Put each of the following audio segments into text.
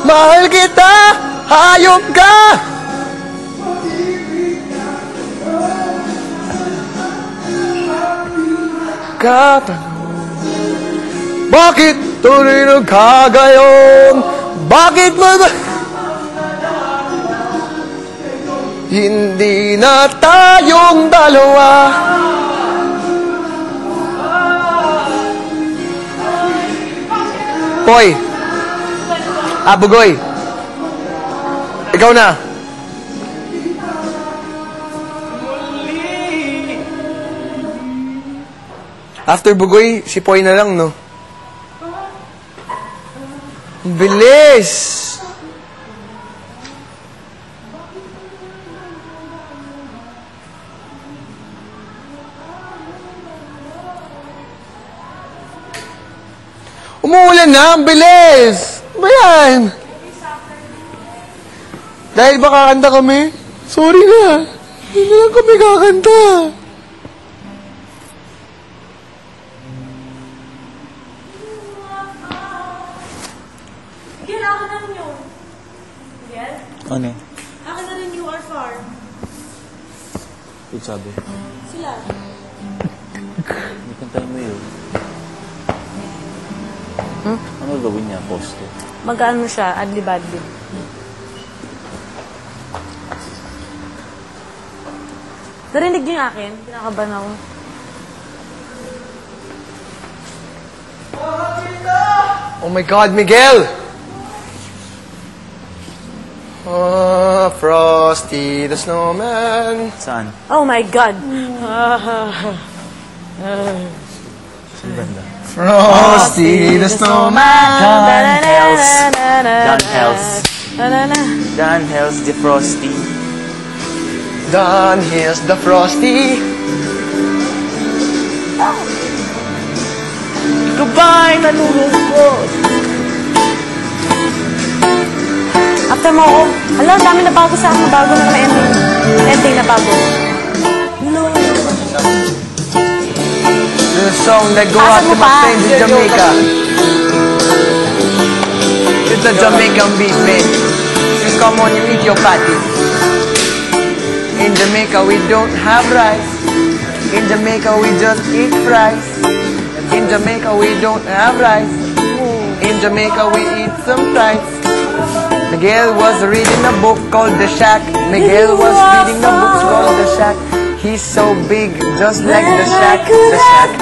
Mahal kita, hayop ka! Katanong, bakit tuloy nagkagayon? Bakit mo ba? Hindi na tayong dalawa. Poy. Bugoy. Ikaw na. After Bugoy, si Poy na lang, no? Bilis! Umuulan na, ang bilis! Ba yan? Dahil ba kakanta kami? Sorry na. Hindi lang kami kakanta. Miguel, ako na rin yun. Miguel? Ano? Ako na rin you are far. Ito sabi. Sila. Hindi kantahin mo yun. Ano gawin niya? Poste. Mag-ano siya, adlib-adlib. Narinig niyo yung akin? Pinakaban ako. Oh my God, Miguel! Frosty the Snowman. Saan? Oh my God! Saan banda? Frosty the Snowman. Dan Hells. Dan Hells. Dan Hells the Frosty. Don here's the Frosty. Ikaw ba'y nalulungkot? After mo ako, alam, dami na bago sa akin. Bago na naman ending. Ending na bago. The song that go out Asan to mo my pa? friends in Jamaica. It's a Jamaican beat, man. Just come on, you eat your patty. In Jamaica we don't have rice. In Jamaica we just eat fries. In Jamaica we don't have rice. In Jamaica we eat some fries. Miguel was reading a book called The Shack. Miguel was reading a book called The Shack. He's so big, just like The Shack. The Shack.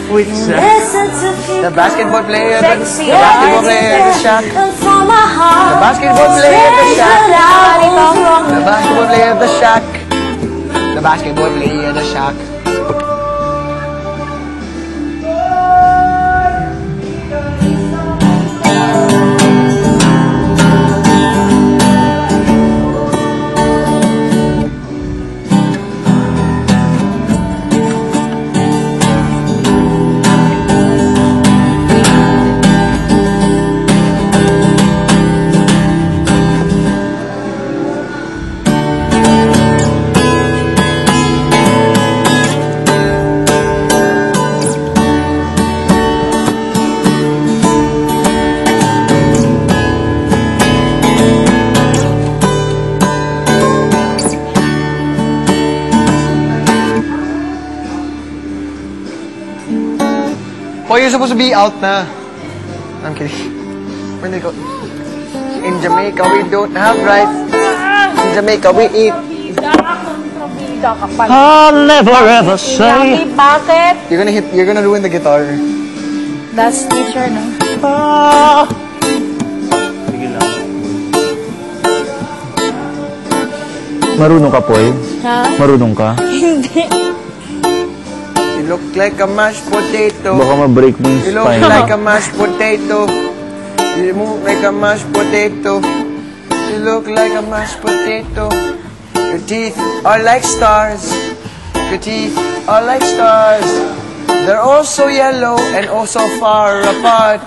Which the basketball player, the basketball player, The Shack. The basketball player, The Shack. The basketball player, The Shack. The basketball player, The Shack. Oh, you're supposed to be out na. I'm kidding. Where did it go? In Jamaica, we don't have rice. In Jamaica, we eat. I'll never ever say. Bakit? You're gonna ruin the guitar. That's teacher, no? Sige lang. Marunong ka, Poy? Ha? Marunong ka? Hindi. You look like a mashed potato. Baka ma-break mo yung You look spine. like a mashed potato. You look like a mashed potato. You look like a mashed potato. Your teeth are like stars. Your teeth are like stars. They're all so yellow and all so far apart.